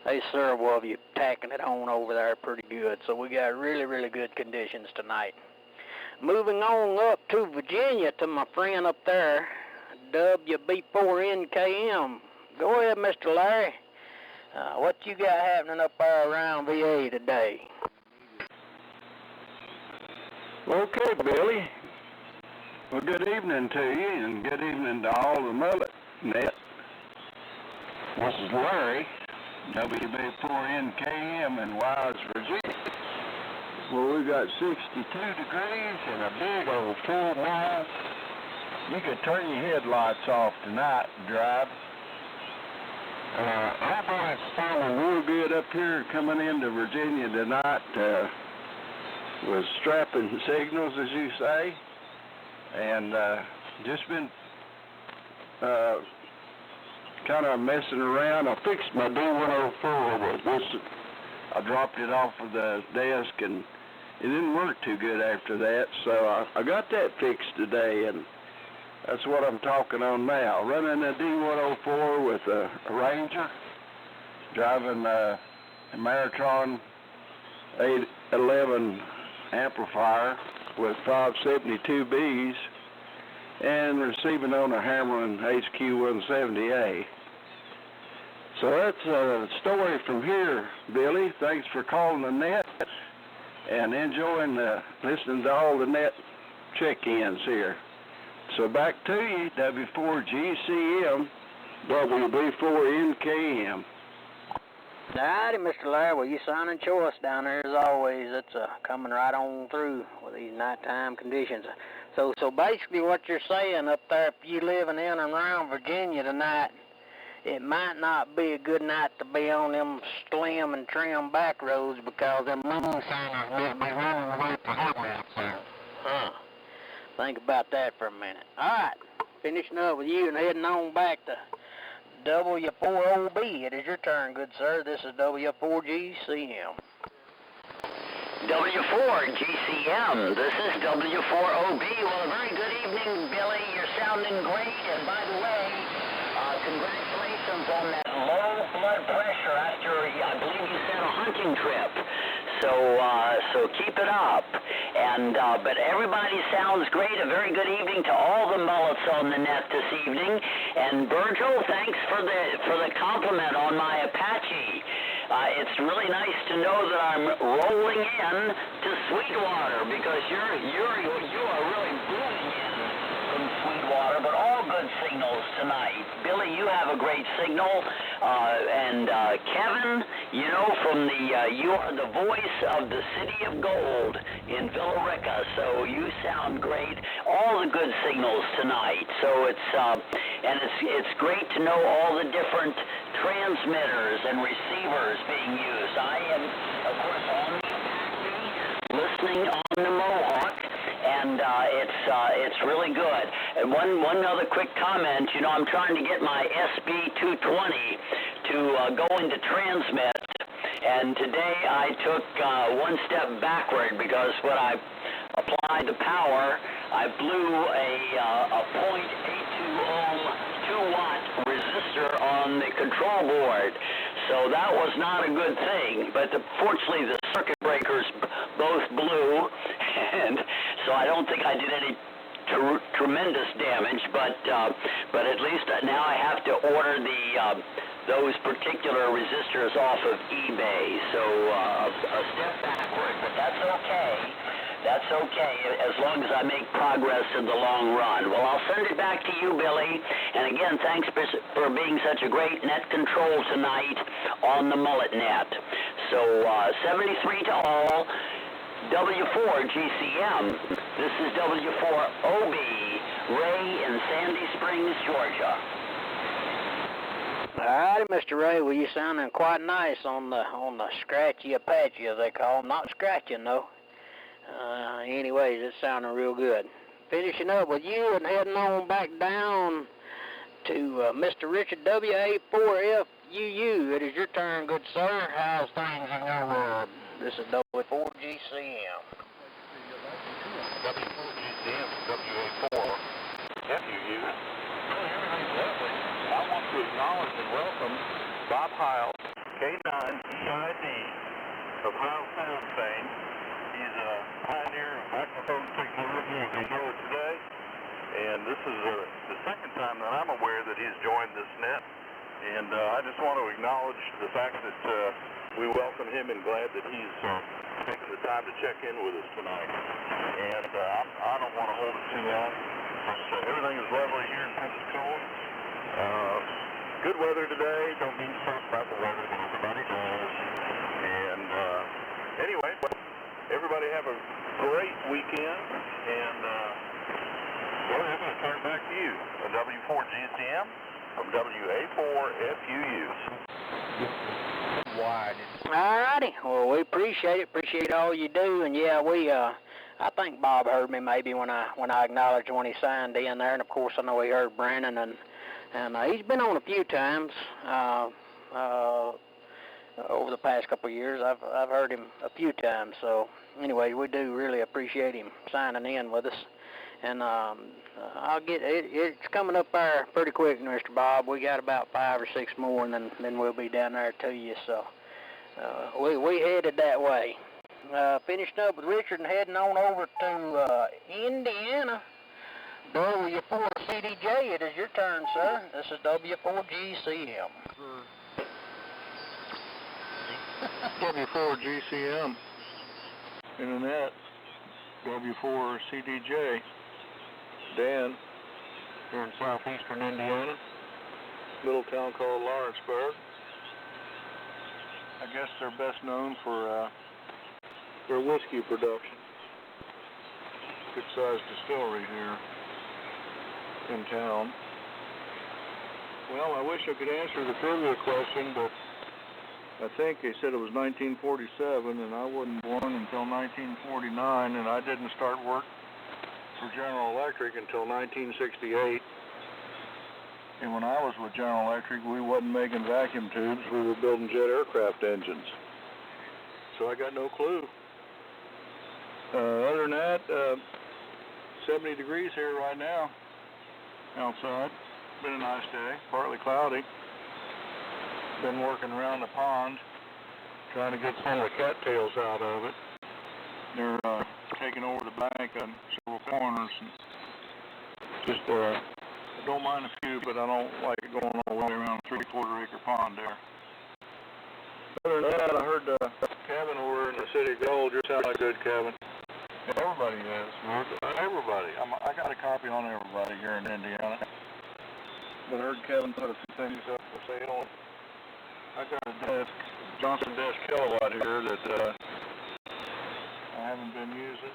they several of you tacking it on over there pretty good. So we got really, really good conditions tonight. Moving on up to Virginia to my friend up there, WB4NKM. Go ahead, Mr. Larry. What you got happening up there around VA today? Okay, Billy. Well, good evening to you, and good evening to all the mullet net. This is Larry, WB4NKM in Wise, Virginia. Well, we got 62 degrees and a big old full mile. You could turn your headlights off tonight and drive. Everybody's sounding real good up here coming into Virginia tonight with strapping signals, as you say, and just been kind of messing around. I fixed my D104, but I dropped it off of the desk and it didn't work too good after that, so I got that fixed today, and that's what I'm talking on now. Running a D104 with a Ranger, driving a Maritron 811 amplifier with 572Bs, and receiving on a Hammerman HQ170A. So that's a story from here, Billy. Thanks for calling the net and enjoying listening to all the net check-ins here. So back to you, W4GCM, WB4NKM. Howdy, Mr. Larry. Well, you sounding choice down there as always. It's coming right on through with these nighttime conditions. So basically what you're saying up there, if you living in and around Virginia tonight, it might not be a good night to be on them slim and trim back roads because them moonshiners will be running away to headlights there. Huh. Think about that for a minute. All right, finishing up with you and heading on back to W4OB. It is your turn, good sir. This is W4GCM. W4GCM, this is W4OB. Well, a very good evening, Billy. You're sounding great. And by the way, congratulations on that low blood pressure after, I believe you said, a hunting trip. So keep it up. And but everybody sounds great. A very good evening to all the mullets on the net this evening. And Virgil, thanks for the compliment on my Apache. It's really nice to know that I'm rolling in to Sweetwater because you are really booming in from Sweetwater, but all good signals tonight. Billy, you have a great signal, and Kevin, you know, from you are the voice of the City of Gold in Villa Rica, so you sound great. All the good signals tonight. So it's great to know all the different transmitters and receivers being used. I am, of course, on the Apache, listening on the Mohawk, and it's really good. And one other quick comment, you know, I'm trying to get my SB220 to go into transmit, and today I took one step backward because when I applied the power, I blew a .82 ohm 2-watt resistor on the control board. So that was not a good thing, but fortunately the circuit breakers both blew, and so I don't think I did any tremendous damage, but at least now I have to order those particular resistors off of eBay. So a step backward, but that's okay. That's okay, as long as I make progress in the long run. Well, I'll send it back to you, Billy. And again, thanks for being such a great net control tonight on the Mullet Net. So 73 to all. W4GCM. This is W4OB, Ray in Sandy Springs, Georgia. Howdy, Mr. Ray. Well, you sounding quite nice on the scratchy Apache, as they call them. Not scratching, though. Anyways, it's sounding real good. Finishing up with you and heading on back down to Mr. Richard W84FUU. It is your turn, good sir. How's things in your world? This is W4GCM. W4GCM, WA4FUU. Everything's lovely. I want to acknowledge and welcome Bob HEIL, K9EID of HEIL Sound fame. He's a pioneer of microphone technology as we know it today, and this is the second time that I'm aware that he's joined this net, and I just want to acknowledge the fact that we welcome him and glad that he's taking the time to check in with us tonight. And I don't want to hold it too long, but everything is lovely here in Pensacola. good weather today. Don't be stressed about the weather that everybody does. And anyway, everybody have a great weekend. And well, I'm going to turn it back to you. A W4GCM from WA4FUU. Wide. All righty. Well, we appreciate it. Appreciate all you do. And yeah, I think Bob heard me maybe when I acknowledged when he signed in there, and of course I know he heard Brandon, and he's been on a few times over the past couple of years. I've heard him a few times. So anyway, we do really appreciate him signing in with us, and I'll get it's coming up there pretty quick, Mr. Bob. We got about 5 or 6 more, and then we'll be down there to you. So we headed that way. Finished up with Richard and heading on over to Indiana. W4CDJ, it is your turn, sir. This is W4GCM. W4GCM Internet, W4CDJ. Dan, here in southeastern Indiana, little town called Lawrenceburg. I guess they're best known for their whiskey production. Good-sized distillery here in town. Well, I wish I could answer the trivia question, but I think they said it was 1947, and I wasn't born until 1949, and I didn't start work for General Electric until 1968. And when I was with General Electric, we wasn't making vacuum tubes, we were building jet aircraft engines. So I got no clue. Other than that, 70 degrees here right now outside. Been a nice day, partly cloudy. Been working around the pond, trying to get some of the cattails out of it. They're taking over the bank on several corners. And just I don't mind a few, but I don't like it going all the way around a 3/4 acre pond there. Other than that, I heard Kevin over in the City of Gold. You sound like good, Kevin. Everybody is. Everybody. I got a copy on everybody here in Indiana. But I heard Kevin put a few things up for sale. I got a Johnson Desk kilowatt here that I haven't been using,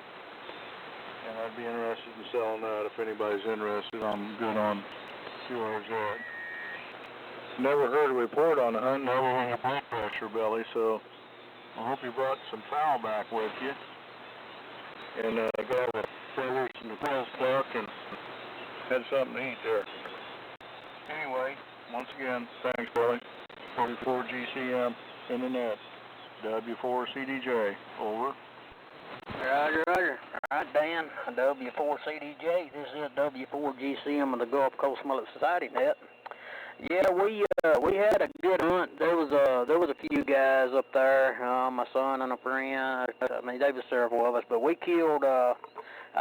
and I'd be interested in selling that if anybody's interested. I'm good on QRZ. Never heard a report on the hunt, never on your blood pressure, Billy, so I hope you brought some fowl back with you. And got all the feathers and the quills plucked and had something to eat there. Anyway, once again, thanks, Billy. W4GCM Internet, W4CDJ, over. Roger, roger. All right, Dan, W4CDJ. This is W4GCM of the Gulf Coast Mullet Society Net. Yeah, we had a good hunt. There was a few guys up there, my son and a friend. I mean, there was several of us, but we killed. I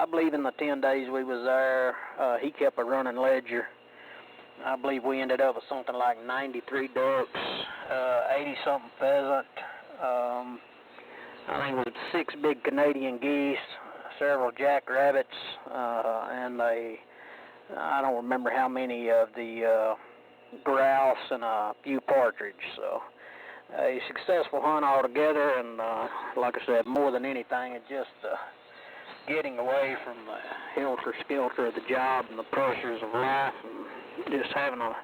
believe in the 10 days we was there, he kept a running ledger. I believe we ended up with something like 93 ducks, 80-something pheasant. I think it was 6 big Canadian geese, several jackrabbits, and I don't remember how many of the grouse and a few partridge. So a successful hunt altogether, and like I said, more than anything, it's just getting away from the helter-skelter of the job and the pressures of life, and just having a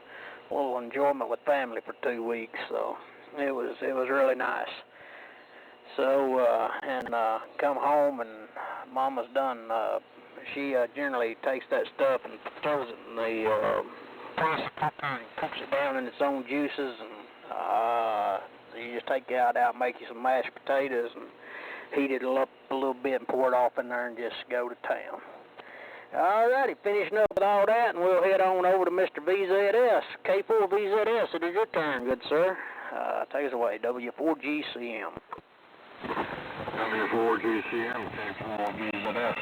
little enjoyment with family for 2 weeks. So it was really nice. So and come home, and Mama's done. She generally takes that stuff and throws it in the pressure cooker and cooks it down in its own juices, and you just take it out and make you some mashed potatoes and heat it up a little bit and pour it off in there and just go to town. Alrighty, finishing up with all that, and we'll head on over to Mr. VZS. K4VZS, it is your turn, good sir. Take us away, W4GCM. W4GCM, K4VZS.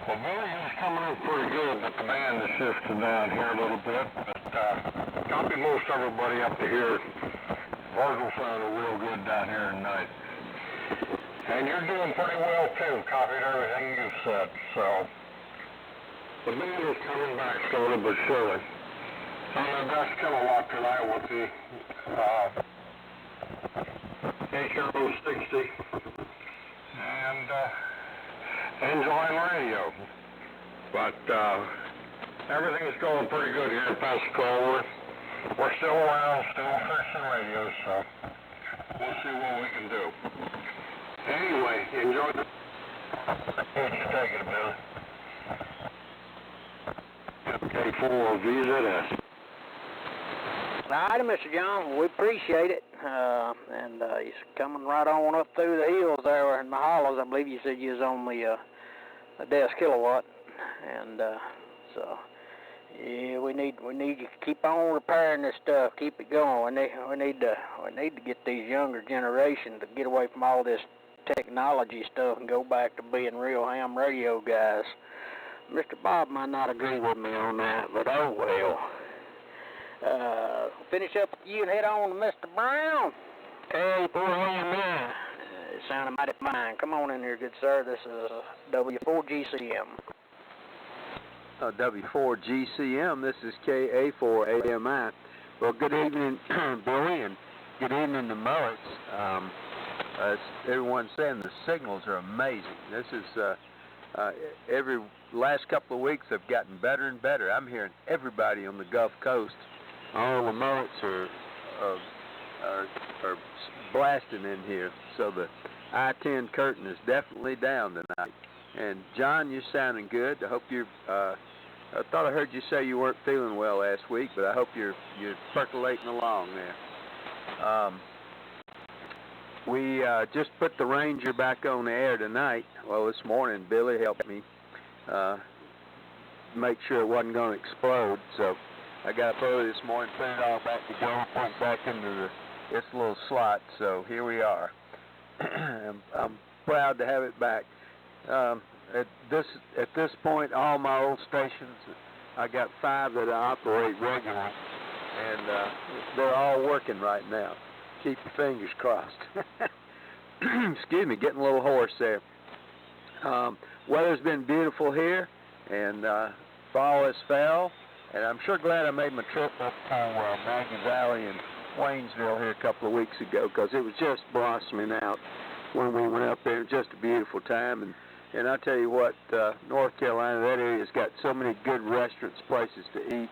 Well, Billy is coming up pretty good, but the band is shifting down here a little bit. But copy most everybody up to here. Virgil sounded real good down here tonight. And you're doing pretty well too. Copied everything you said. So the band is coming back slowly but surely. on the best kilowatt tonight with the HEIL 60 and enjoying radio. But everything is going pretty good here in Pensacola. We're still around, still fixing radios, so we'll see what we can do. Anyway, enjoy the... Take it, Bill. W4GCM. Alrighty, Mr. John, we appreciate it. And he's coming right on up through the hills there in the hollows. I believe you said you was on the desk kilowatt, and so yeah, we need to keep on repairing this stuff. Keep it going. We need to get these younger generations to get away from all this technology stuff and go back to being real ham radio guys. Mr. Bob might not agree with me on that, but oh well. Finish up with you and head on to Mr. Brown. Hey, boy, it sounded mighty fine. Come on in here, good sir. This is W4GCM. W4GCM, this is KA4AMI. Well, good evening, Billy, and good evening to Mullets. As everyone's saying, the signals are amazing. This is, every last couple of weeks have gotten better and better. I'm hearing everybody on the Gulf Coast. All the Mullets are blasting in here. So the I-10 curtain is definitely down tonight. And John, you're sounding good. I hope you're, I thought I heard you say you weren't feeling well last week, but I hope you're percolating along there. We just put the Ranger back on the air tonight. Well, this morning Billy helped me make sure it wasn't going to explode. So I got up early this morning, put it all back together, put it back into its little slot. So here we are. I'm proud to have it back. At this point, all my old stations, I got 5 that I operate regularly, and they're all working right now. Keep your fingers crossed. Excuse me, getting a little hoarse there. Weather's been beautiful here, and fall has fell, and I'm sure glad I made my trip up to Maggie Valley and Waynesville here a couple of weeks ago, because it was just blossoming out when we went up there. It was just a beautiful time, and I tell you what, North Carolina, that area's got so many good restaurants, places to eat.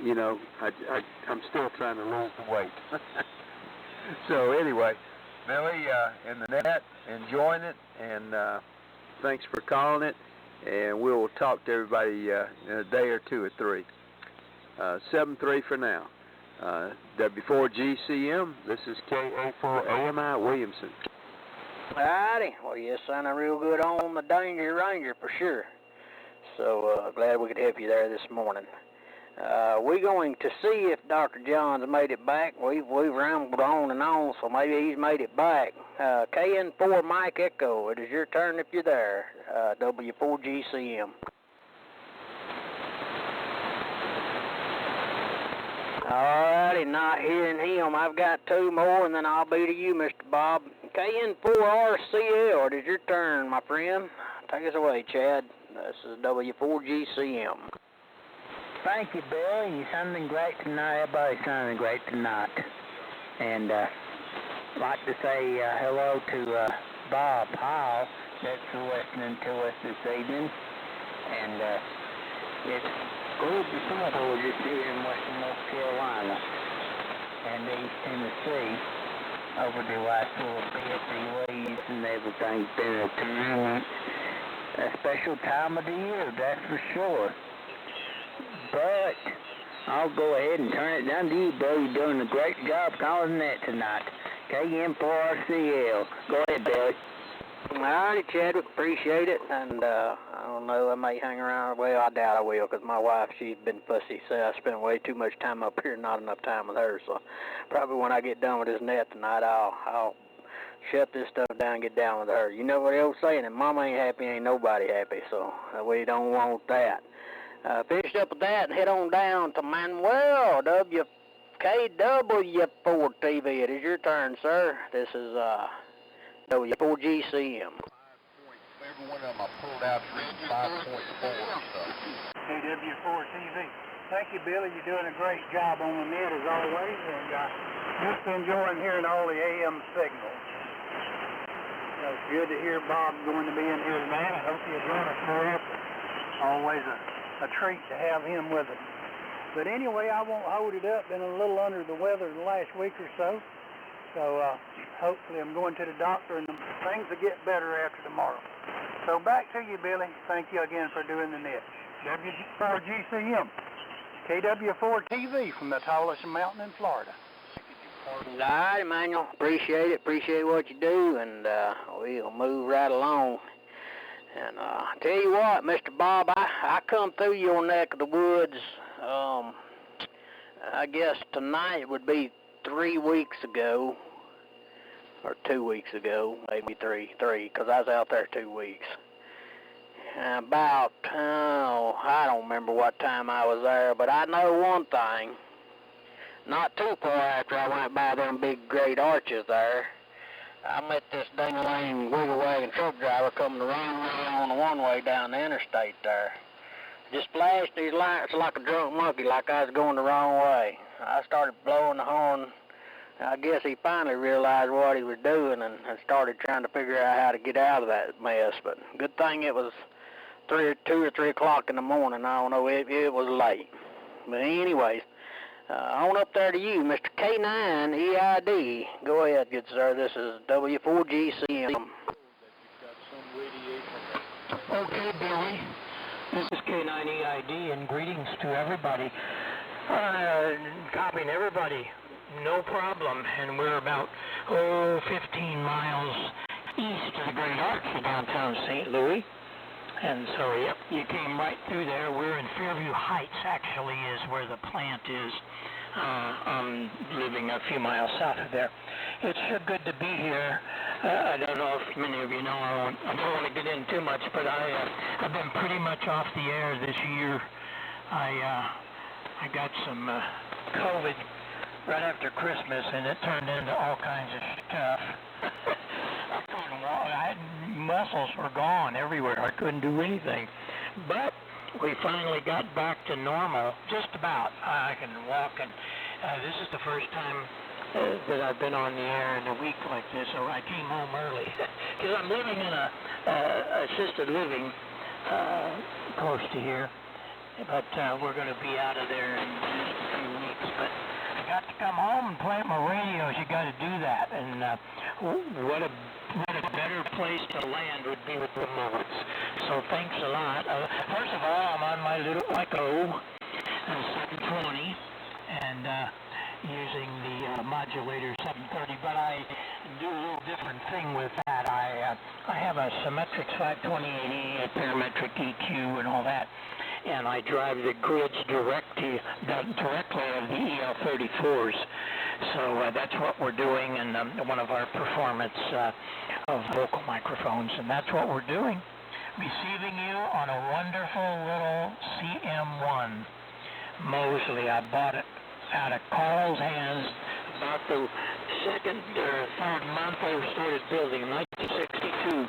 You know, I'm still trying to lose the weight. So anyway, Billy, in the net, enjoying it, and thanks for calling it, and we'll talk to everybody in a day or 2 or 3. 7-3 for now. W4GCM, this is KA4AMI Williamson. Alrighty, well, you're sounding real good on the Danger Ranger for sure. So glad we could help you there this morning. We're going to see if Dr. John's made it back. We've rambled on and on, so maybe he's made it back. KN4 Mike Echo, it is your turn if you're there. W4GCM. Alrighty, not hearing him. I've got 2 more, and then I'll be to you, Mr. Bob. KN4RCL, it is your turn, my friend. Take us away, Chad. This is W4GCM. Thank you, Bill. You're sounding great tonight. Everybody's sounding great tonight. And I'd like to say hello to Bob HEIL that's listening to us this evening. And it's good to see you just here in western North Carolina and East Tennessee. Over the last little bit, the ways and everything's been a special time of the year, that's for sure. But I'll go ahead and turn it down to you, Bill. You're doing a great job calling that tonight. KN4RCL. Go ahead, Billy. Alrighty, Chadwick, appreciate it, and I don't know, I may hang around. Well, I doubt I will, because my wife, she's been fussy, so I spend way too much time up here, not enough time with her, so probably when I get done with this net tonight, I'll shut this stuff down and get down with her. You know what the old saying, if mama ain't happy, ain't nobody happy, so we don't want that. Finished up with that and head on down to Manuel, WKW4TV. It is your turn, sir. This is W4GCM. Every one of them I pulled out 5.4. KW4TV. Thank you, Billy. You're doing a great job on the net as always, and just enjoying hearing all the AM signals. It's good to hear Bob's going to be in here tonight. I hope you'll join us more often. Always a treat to have him with us. But anyway, I won't hold it up. Been a little under the weather the last week or so. So hopefully I'm going to the doctor and things will get better after tomorrow. So back to you, Billy. Thank you again for doing the niche. W4GCM, KW4 TV from the tallest mountain in Florida. All right, Emmanuel. Appreciate it. Appreciate what you do, and we'll move right along. And tell you what, Mr. Bob, I come through your neck of the woods. I guess tonight would be 3 weeks ago, or 2 weeks ago, maybe three, because I was out there 2 weeks. About, I don't remember what time I was there, but I know one thing. Not too far after I went by them big great arches there, I met this ding-a-ling wiggle wagon truck driver coming around on the one-way down the interstate there. Just flashed these lights like a drunk monkey, like I was going the wrong way. I started blowing the horn. I guess he finally realized what he was doing and started trying to figure out how to get out of that mess. But good thing it was 2 or 3 o'clock in the morning. I don't know, it was late. But anyways, on up there to you, Mr. K9EID. Go ahead, good sir. This is W4GCM. Okay, Billy. This is K9EID, and greetings to everybody. Copying everybody, no problem. And we're about, 15 miles east of the Great Arch of downtown St. Louis. And so, yep, you came right through there. We're in Fairview Heights, actually, is where the plant is. I'm living a few miles south of there. It's sure good to be here. I don't know if many of you know, I don't want to get in too much, but I've been pretty much off the air this year. I got some COVID right after Christmas, and it turned into all kinds of stuff. Muscles were gone everywhere. I couldn't do anything. But we finally got back to normal, just about. I can walk, and this is the first time that I've been on the air in a week like this, so I came home early. Because I'm living in a assisted living close to here. But we're going to be out of there in just a few weeks. But I got to come home and plant my radios. You got to do that. And what a better place to land would be with the mullets. So thanks a lot. First of all, I'm on my little Echo 720 and using the modulator 730, but I do a little different thing with that. I have a Symmetrics 528E, a parametric EQ and all that, and I drive the grids directly of the EL34s. So that's what we're doing in one of our performance of vocal microphones, and that's what we're doing. Receiving you on a wonderful little CM1 Mosley. I bought it out of Carl's hands about the second or third month I started building in 1962.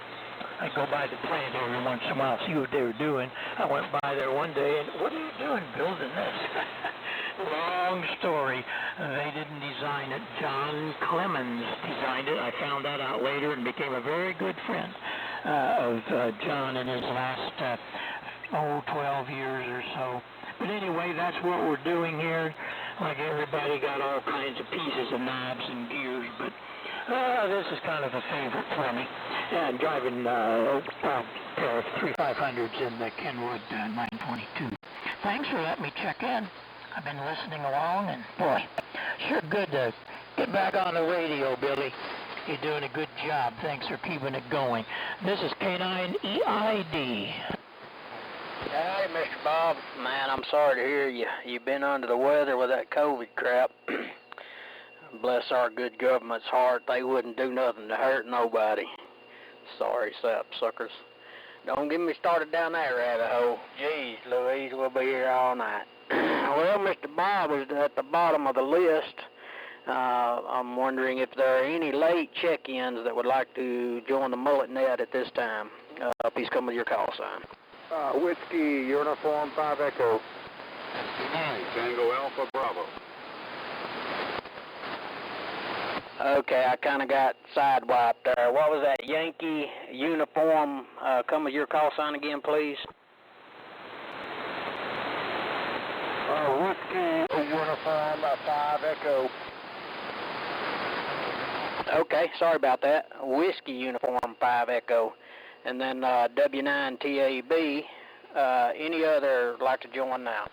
I go by the plant every once in a while, see what they were doing. I went by there one day, and what are you doing building this? Long story. They didn't design it. John Clemens designed it. I found that out later and became a very good friend of John in his last 12 years or so. But anyway, that's what we're doing here. Like everybody got all kinds of pieces of knobs and gears, but this is kind of a favorite for me. I'm driving a pair of 3500s in the Kenwood 922. Thanks for letting me check in. I've been listening along, and boy, sure good to get back on the radio, Billy. You're doing a good job. Thanks for keeping it going. This is K9EID. Hey, Mr. Bob. Man, I'm sorry to hear you've been under the weather with that COVID crap. Bless our good government's heart, they wouldn't do nothing to hurt nobody. Sorry, sapsuckers. Don't get me started down that rabbit hole. Jeez Louise, we'll be here all night. Well, Mr. Bob is at the bottom of the list. I'm wondering if there are any late check-ins that would like to join the Mullet Net at this time. Please come with your call sign. Whiskey, Uniform 5 Echo. Man, Alpha Bravo. Okay, I kind of got sidewiped there. What was that Yankee uniform? Come with your call sign again, please. Whiskey uniform 5 Echo. Okay, sorry about that. Whiskey uniform 5 Echo. And then W9TAB. Any other like to join now?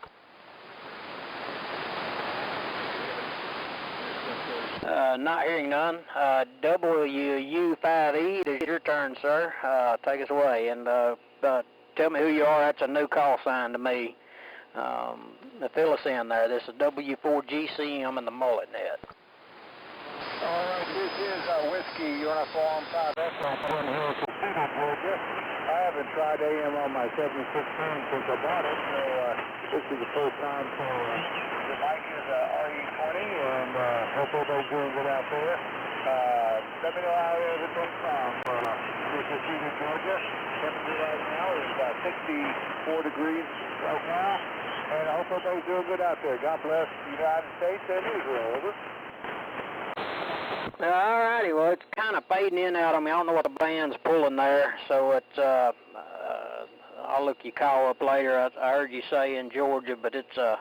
Not hearing none. WU5E, it is your turn, sir. Take us away and tell me who you are. That's a new call sign to me. Fill us in there. This is W4GCM and the Mullet net. All right, this is Whiskey Uniform 5 Echo from here to Cedar, Georgia. I haven't tried AM on my 716 since I bought it, so this is the first time for the mic is RE20, and hope everybody's doing good out there. Let me know how everything's from. This is Cedar, Georgia. Temperature right now is 64 degrees right now, and I hope everybody's doing good out there. God bless the United States and Israel. Over. All righty, well, it's kind of fading in out on me. I don't know what the band's pulling there, so it's, I'll look your call up later. I heard you say in Georgia, but it's, the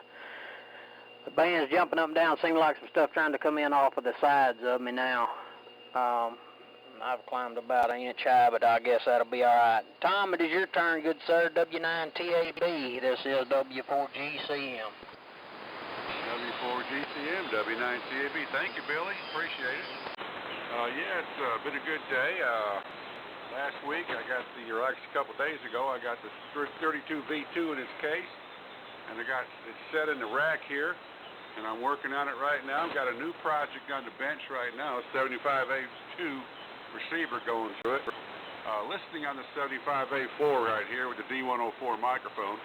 band's jumping up and down. Seems like some stuff trying to come in off of the sides of me now. I've climbed about an inch high, but I guess that'll be all right. Tom, it is your turn, good sir. W9TAB, this is W4GCM. W4GCM, W9TAB. Thank you, Billy. Appreciate it. Yeah, it's been a good day. Last week, or actually a couple days ago, I got the 32 V2 in its case, and I got it set in the rack here, and I'm working on it right now. I've got a new project on the bench right now, a 75A2 receiver going through it. Listening on the 75A4 right here with the D104 microphone.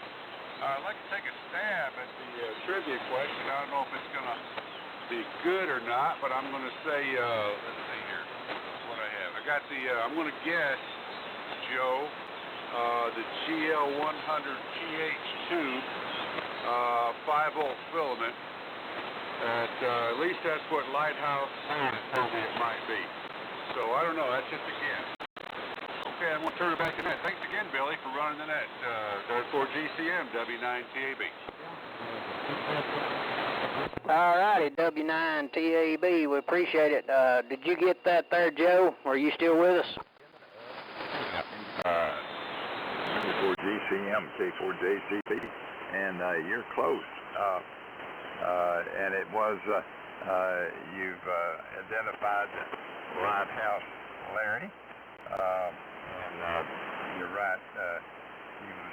I'd like to take a stab at the trivia question. I don't know if it's going to be good or not, but I'm going to say, let's see here, what I have. I got the, I'm going to guess, Joe, the GL100TH2 5-volt filament. At least that's what Lighthouse told me it might be. So I don't know, that's just a guess. Okay, I'm going to turn it back to net. Thanks again, Billy, for running the net. W4GCM, W9TAB. All righty, W9TAB, we appreciate it. Did you get that there, Joe? Are you still with us? W4GCM, K4JCP, and you're close. And it was, you've identified Lighthouse Larry. And you're right, he was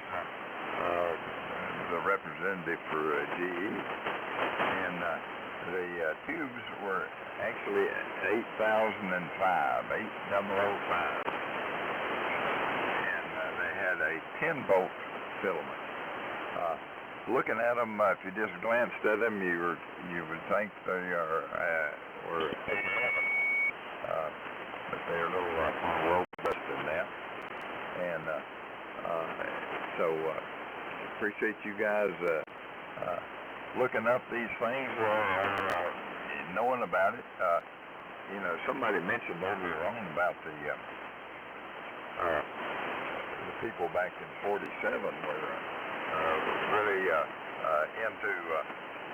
the representative for GE, and the tubes were actually 8005, 8005, and they had a 10-volt filament. Looking at them, if you just glanced at them, you would think they were 811. But they're a little more robust than that. And so appreciate you guys looking up these things or knowing about it. You know, somebody mentioned earlier on about the people back in '47 were really into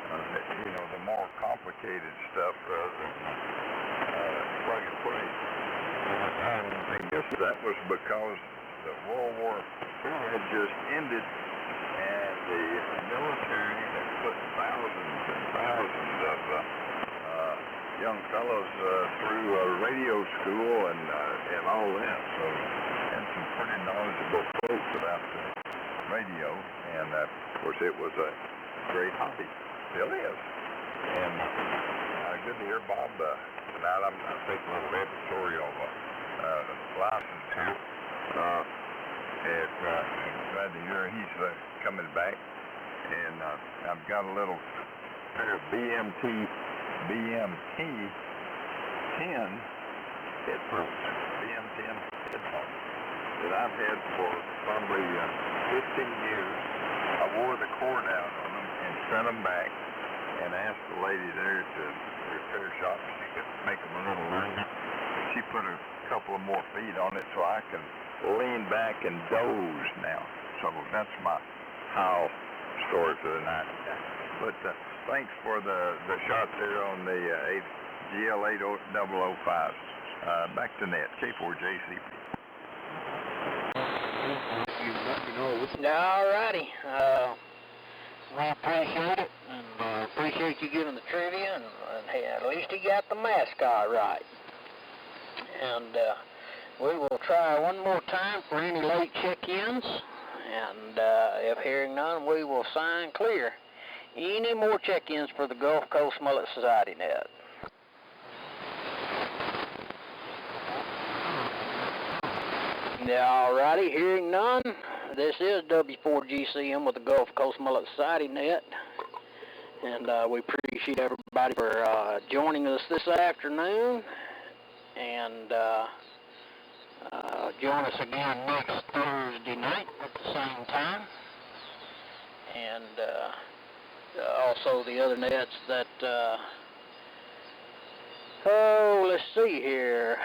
you know, the more complicated stuff rather than plug and play. I guess that was because the World War II had just ended, and the military had put thousands and thousands of young fellows through radio school and all that. So, and some pretty knowledgeable folks about the radio, and of course it was a great hobby. Still is. And good to hear Bob tonight. I'm taking a little editorial license here. Glad to hear he's coming back. And I've got a little pair of BMT 10 headphones, BM10 headphones that I've had for probably 15 years. I wore the cord out on them and sent them back. and asked the lady there at the repair shop if she could make them a little longer. She put a couple of more feet on it so I can lean back and doze now. So that's my HEIL story for the night. But thanks for the shot there on the GL8005. Back to net, K4JCP. All righty. We appreciate it, and appreciate you giving the trivia, and hey, at least he got the mascot right. And we will try one more time for any late check-ins, and if hearing none, we will sign clear. Any more check-ins for the Gulf Coast Mullet Society net? All righty, hearing none, this is W4GCM with the Gulf Coast Mullet Society net, and we appreciate everybody for joining us this afternoon, and join us again next Thursday night at the same time, and also the other nets that, let's see here.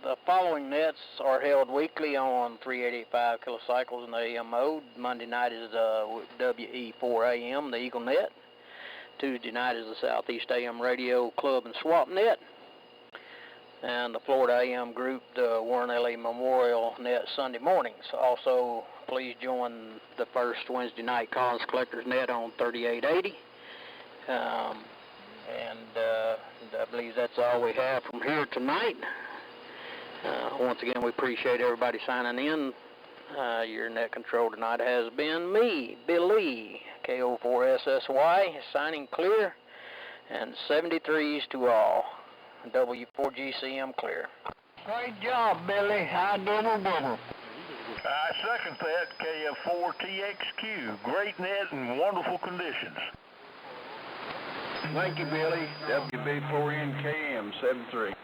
The following nets are held weekly on 3885 kilocycles in the AM mode. Monday night is WE4AM, the Eagle net. Tuesday night is the Southeast AM Radio Club and Swap net. And the Florida AM group, the Warren L.A. Memorial net Sunday mornings. Also, please join the first Wednesday night Collins Collectors net on 3880. I believe that's all we have from here tonight. Once again, we appreciate everybody signing in. Your net control tonight has been me, Billy, KO4SSY, signing clear, and 73s to all. W4GCM clear. Great job, Billy. I diddle. I second that, KF4TXQ. Great net and wonderful conditions. Thank you, Billy. WB4NKM 73.